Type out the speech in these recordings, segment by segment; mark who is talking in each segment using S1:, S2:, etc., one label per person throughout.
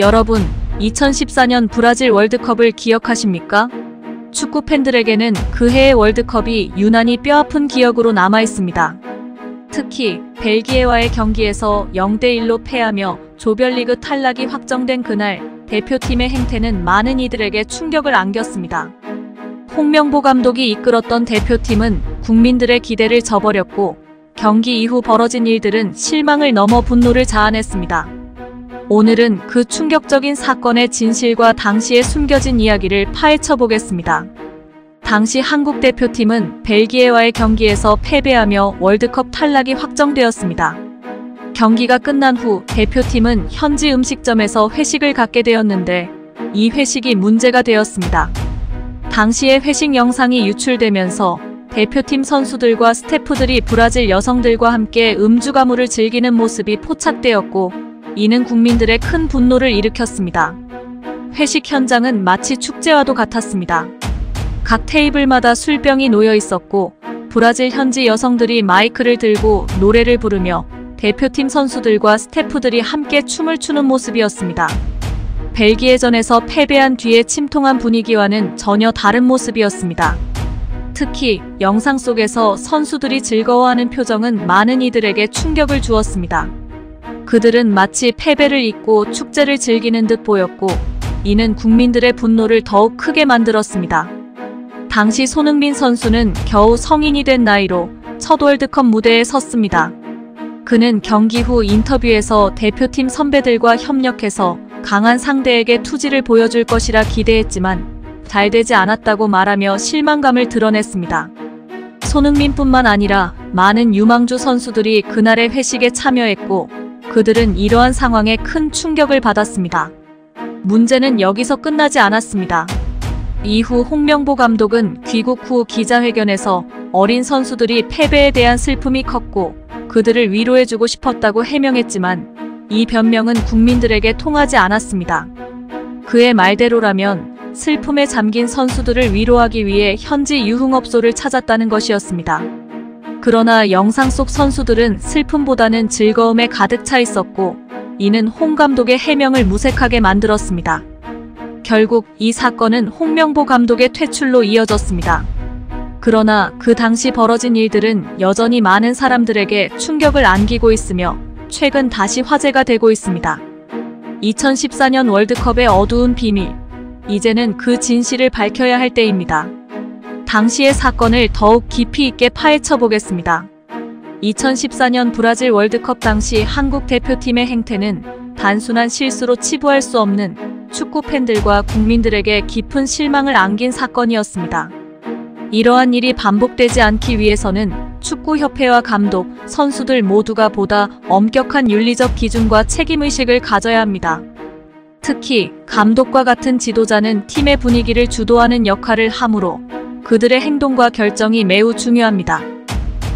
S1: 여러분, 2014년 브라질 월드컵을 기억하십니까? 축구 팬들에게는 그 해의 월드컵이 유난히 뼈아픈 기억으로 남아있습니다. 특히 벨기에와의 경기에서 0대1로 패하며 조별리그 탈락이 확정된 그날 대표팀의 행태는 많은 이들에게 충격을 안겼습니다. 홍명보 감독이 이끌었던 대표팀은 국민들의 기대를 저버렸고 경기 이후 벌어진 일들은 실망을 넘어 분노를 자아냈습니다. 오늘은 그 충격적인 사건의 진실과 당시에 숨겨진 이야기를 파헤쳐 보겠습니다. 당시 한국 대표팀은 벨기에와의 경기에서 패배하며 월드컵 탈락이 확정되었습니다. 경기가 끝난 후 대표팀은 현지 음식점에서 회식을 갖게 되었는데 이 회식이 문제가 되었습니다. 당시의 회식 영상이 유출되면서 대표팀 선수들과 스태프들이 브라질 여성들과 함께 음주가무를 즐기는 모습이 포착되었고 이는 국민들의 큰 분노를 일으켰습니다. 회식 현장은 마치 축제와도 같았습니다. 각 테이블마다 술병이 놓여 있었고 브라질 현지 여성들이 마이크를 들고 노래를 부르며 대표팀 선수들과 스태프들이 함께 춤을 추는 모습이었습니다. 벨기에전에서 패배한 뒤에 침통한 분위기와는 전혀 다른 모습이었습니다. 특히 영상 속에서 선수들이 즐거워하는 표정은 많은 이들에게 충격을 주었습니다. 그들은 마치 패배를 잊고 축제를 즐기는 듯 보였고 이는 국민들의 분노를 더욱 크게 만들었습니다. 당시 손흥민 선수는 겨우 성인이 된 나이로 첫 월드컵 무대에 섰습니다. 그는 경기 후 인터뷰에서 대표팀 선배들과 협력해서 강한 상대에게 투지를 보여줄 것이라 기대했지만 잘 되지 않았다고 말하며 실망감을 드러냈습니다. 손흥민뿐만 아니라 많은 유망주 선수들이 그날의 회식에 참여했고 그들은 이러한 상황에 큰 충격을 받았습니다. 문제는 여기서 끝나지 않았습니다. 이후 홍명보 감독은 귀국 후 기자회견에서 어린 선수들이 패배에 대한 슬픔이 컸고 그들을 위로해주고 싶었다고 해명했지만 이 변명은 국민들에게 통하지 않았습니다. 그의 말대로라면 슬픔에 잠긴 선수들을 위로하기 위해 현지 유흥업소를 찾았다는 것이었습니다. 그러나 영상 속 선수들은 슬픔보다는 즐거움에 가득 차 있었고 이는 홍 감독의 해명을 무색하게 만들었습니다. 결국 이 사건은 홍명보 감독의 퇴출로 이어졌습니다. 그러나 그 당시 벌어진 일들은 여전히 많은 사람들에게 충격을 안기고 있으며 최근 다시 화제가 되고 있습니다. 2014년 월드컵의 어두운 비밀. 이제는 그 진실을 밝혀야 할 때입니다. 당시의 사건을 더욱 깊이 있게 파헤쳐 보겠습니다. 2014년 브라질 월드컵 당시 한국 대표팀의 행태는 단순한 실수로 치부할 수 없는 축구 팬들과 국민들에게 깊은 실망을 안긴 사건이었습니다. 이러한 일이 반복되지 않기 위해서는 축구협회와 감독, 선수들 모두가 보다 엄격한 윤리적 기준과 책임의식을 가져야 합니다. 특히 감독과 같은 지도자는 팀의 분위기를 주도하는 역할을 하므로 그들의 행동과 결정이 매우 중요합니다.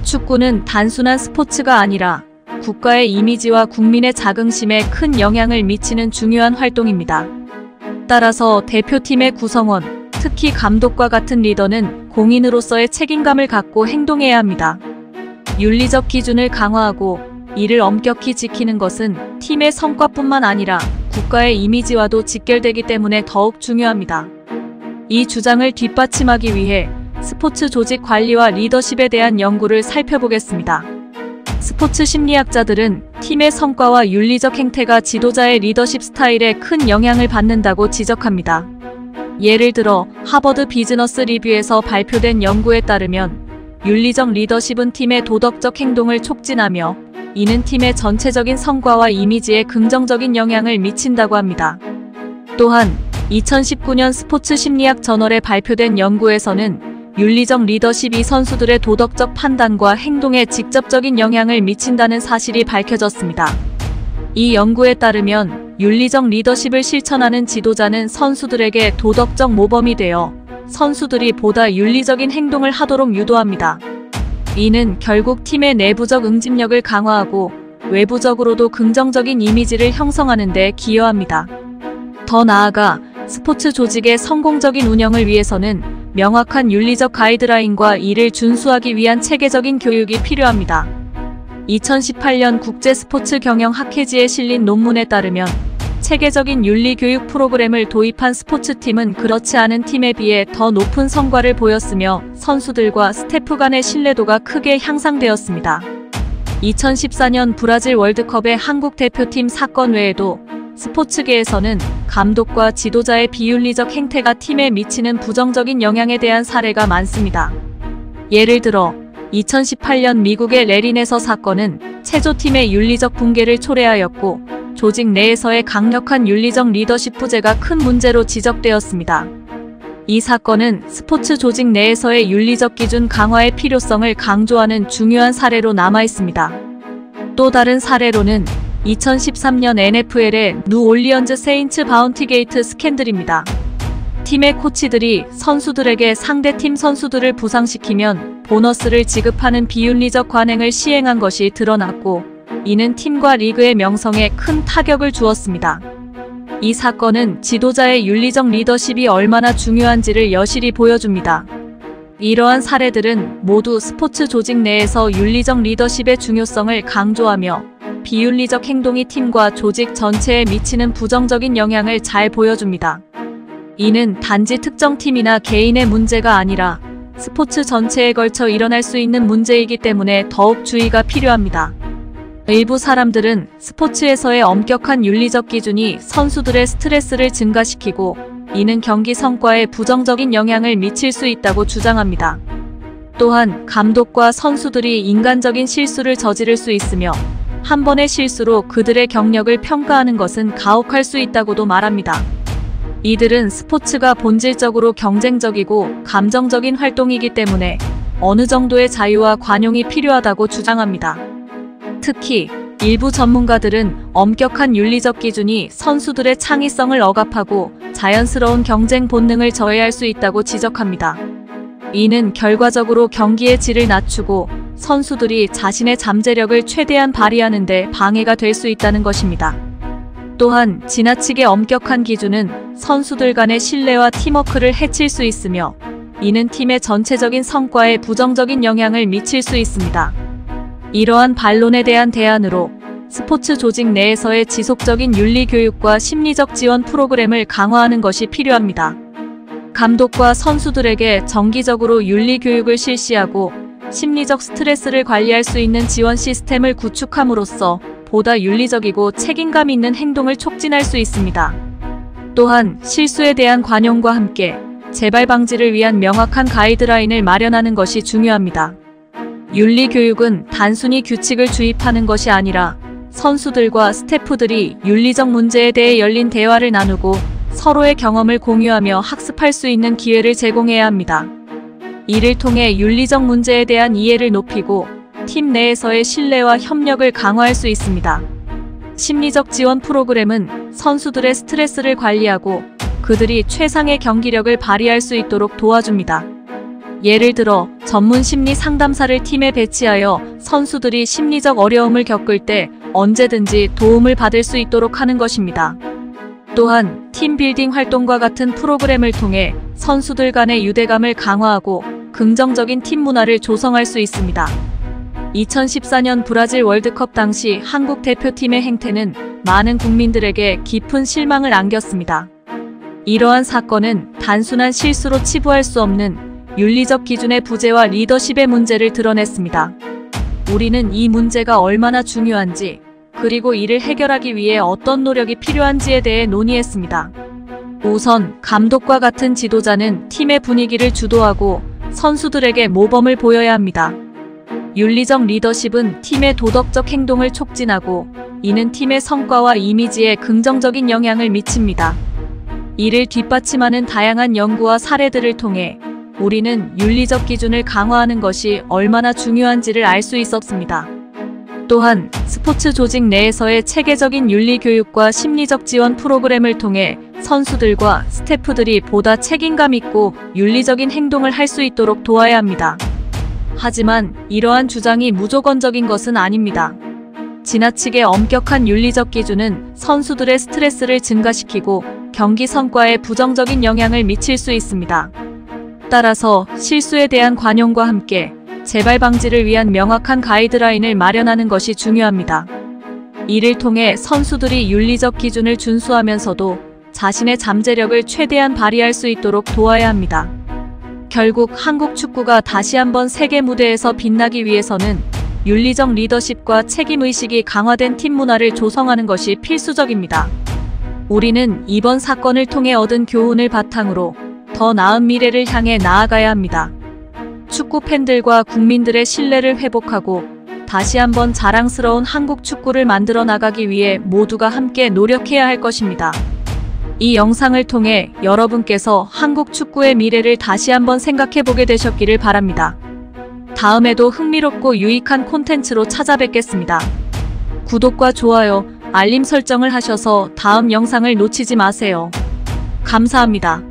S1: 축구는 단순한 스포츠가 아니라 국가의 이미지와 국민의 자긍심에 큰 영향을 미치는 중요한 활동입니다. 따라서 대표팀의 구성원, 특히 감독과 같은 리더는 공인으로서의 책임감을 갖고 행동해야 합니다. 윤리적 기준을 강화하고 이를 엄격히 지키는 것은 팀의 성과뿐만 아니라 국가의 이미지와도 직결되기 때문에 더욱 중요합니다. 이 주장을 뒷받침하기 위해 스포츠 조직 관리와 리더십에 대한 연구를 살펴보겠습니다. 스포츠 심리학자들은 팀의 성과와 윤리적 행태가 지도자의 리더십 스타일에 큰 영향을 받는다고 지적합니다. 예를 들어 하버드 비즈너스 리뷰에서 발표된 연구에 따르면 윤리적 리더십은 팀의 도덕적 행동을 촉진하며 이는 팀의 전체적인 성과와 이미지에 긍정적인 영향을 미친다고 합니다. 또한 2019년 스포츠 심리학 저널에 발표된 연구에서는 윤리적 리더십이 선수들의 도덕적 판단과 행동에 직접적인 영향을 미친다는 사실이 밝혀졌습니다. 이 연구에 따르면 윤리적 리더십을 실천하는 지도자는 선수들에게 도덕적 모범이 되어 선수들이 보다 윤리적인 행동을 하도록 유도합니다. 이는 결국 팀의 내부적 응집력을 강화하고 외부적으로도 긍정적인 이미지를 형성하는 데 기여합니다. 더 나아가 스포츠 조직의 성공적인 운영을 위해서는 명확한 윤리적 가이드라인과 이를 준수하기 위한 체계적인 교육이 필요합니다. 2018년 국제 스포츠 경영 학회지에 실린 논문에 따르면 체계적인 윤리 교육 프로그램을 도입한 스포츠팀은 그렇지 않은 팀에 비해 더 높은 성과를 보였으며 선수들과 스태프 간의 신뢰도가 크게 향상되었습니다. 2014년 브라질 월드컵의 한국 대표팀 사건 외에도 스포츠계에서는 감독과 지도자의 비윤리적 행태가 팀에 미치는 부정적인 영향에 대한 사례가 많습니다. 예를 들어 2018년 미국의 레리네서 사건은 체조팀의 윤리적 붕괴를 초래하였고 조직 내에서의 강력한 윤리적 리더십 부재가 큰 문제로 지적되었습니다. 이 사건은 스포츠 조직 내에서의 윤리적 기준 강화의 필요성을 강조하는 중요한 사례로 남아있습니다. 또 다른 사례로는 2013년 NFL의 뉴올리언즈 세인츠 바운티게이트 스캔들입니다. 팀의 코치들이 선수들에게 상대팀 선수들을 부상시키면 보너스를 지급하는 비윤리적 관행을 시행한 것이 드러났고 이는 팀과 리그의 명성에 큰 타격을 주었습니다. 이 사건은 지도자의 윤리적 리더십이 얼마나 중요한지를 여실히 보여줍니다. 이러한 사례들은 모두 스포츠 조직 내에서 윤리적 리더십의 중요성을 강조하며 비윤리적 행동이 팀과 조직 전체에 미치는 부정적인 영향을 잘 보여줍니다. 이는 단지 특정 팀이나 개인의 문제가 아니라 스포츠 전체에 걸쳐 일어날 수 있는 문제이기 때문에 더욱 주의가 필요합니다. 일부 사람들은 스포츠에서의 엄격한 윤리적 기준이 선수들의 스트레스를 증가시키고 이는 경기 성과에 부정적인 영향을 미칠 수 있다고 주장합니다. 또한 감독과 선수들이 인간적인 실수를 저지를 수 있으며 한 번의 실수로 그들의 경력을 평가하는 것은 가혹할 수 있다고도 말합니다. 이들은 스포츠가 본질적으로 경쟁적이고 감정적인 활동이기 때문에 어느 정도의 자유와 관용이 필요하다고 주장합니다. 특히 일부 전문가들은 엄격한 윤리적 기준이 선수들의 창의성을 억압하고 자연스러운 경쟁 본능을 저해할 수 있다고 지적합니다. 이는 결과적으로 경기의 질을 낮추고 선수들이 자신의 잠재력을 최대한 발휘하는 데 방해가 될 수 있다는 것입니다. 또한 지나치게 엄격한 기준은 선수들 간의 신뢰와 팀워크를 해칠 수 있으며 이는 팀의 전체적인 성과에 부정적인 영향을 미칠 수 있습니다. 이러한 반론에 대한 대안으로 스포츠 조직 내에서의 지속적인 윤리 교육과 심리적 지원 프로그램을 강화하는 것이 필요합니다. 감독과 선수들에게 정기적으로 윤리 교육을 실시하고 심리적 스트레스를 관리할 수 있는 지원 시스템을 구축함으로써 보다 윤리적이고 책임감 있는 행동을 촉진할 수 있습니다. 또한 실수에 대한 관용과 함께 재발 방지를 위한 명확한 가이드라인을 마련하는 것이 중요합니다. 윤리 교육은 단순히 규칙을 주입하는 것이 아니라 선수들과 스태프들이 윤리적 문제에 대해 열린 대화를 나누고 서로의 경험을 공유하며 학습할 수 있는 기회를 제공해야 합니다. 이를 통해 윤리적 문제에 대한 이해를 높이고 팀 내에서의 신뢰와 협력을 강화할 수 있습니다. 심리적 지원 프로그램은 선수들의 스트레스를 관리하고 그들이 최상의 경기력을 발휘할 수 있도록 도와줍니다. 예를 들어 전문 심리 상담사를 팀에 배치하여 선수들이 심리적 어려움을 겪을 때 언제든지 도움을 받을 수 있도록 하는 것입니다. 또한 팀빌딩 활동과 같은 프로그램을 통해 선수들 간의 유대감을 강화하고 긍정적인 팀 문화를 조성할 수 있습니다. 2014년 브라질 월드컵 당시 한국 대표팀의 행태는 많은 국민들에게 깊은 실망을 안겼습니다. 이러한 사건은 단순한 실수로 치부할 수 없는 윤리적 기준의 부재와 리더십의 문제를 드러냈습니다. 우리는 이 문제가 얼마나 중요한지 그리고 이를 해결하기 위해 어떤 노력이 필요한지에 대해 논의했습니다. 우선 감독과 같은 지도자는 팀의 분위기를 주도하고 선수들에게 모범을 보여야 합니다. 윤리적 리더십은 팀의 도덕적 행동을 촉진하고 이는 팀의 성과와 이미지에 긍정적인 영향을 미칩니다. 이를 뒷받침하는 다양한 연구와 사례들을 통해 우리는 윤리적 기준을 강화하는 것이 얼마나 중요한지를 알 수 있었습니다. 또한 스포츠 조직 내에서의 체계적인 윤리 교육과 심리적 지원 프로그램을 통해 선수들과 스태프들이 보다 책임감 있고 윤리적인 행동을 할 수 있도록 도와야 합니다. 하지만 이러한 주장이 무조건적인 것은 아닙니다. 지나치게 엄격한 윤리적 기준은 선수들의 스트레스를 증가시키고 경기 성과에 부정적인 영향을 미칠 수 있습니다. 따라서 실수에 대한 관용과 함께 재발 방지를 위한 명확한 가이드라인을 마련하는 것이 중요합니다. 이를 통해 선수들이 윤리적 기준을 준수하면서도 자신의 잠재력을 최대한 발휘할 수 있도록 도와야 합니다. 결국 한국 축구가 다시 한번 세계 무대에서 빛나기 위해서는 윤리적 리더십과 책임의식이 강화된 팀 문화를 조성하는 것이 필수적입니다. 우리는 이번 사건을 통해 얻은 교훈을 바탕으로 더 나은 미래를 향해 나아가야 합니다. 축구 팬들과 국민들의 신뢰를 회복하고 다시 한번 자랑스러운 한국 축구를 만들어 나가기 위해 모두가 함께 노력해야 할 것입니다. 이 영상을 통해 여러분께서 한국 축구의 미래를 다시 한번 생각해 보게 되셨기를 바랍니다. 다음에도 흥미롭고 유익한 콘텐츠로 찾아뵙겠습니다. 구독과 좋아요, 알림 설정을 하셔서 다음 영상을 놓치지 마세요. 감사합니다.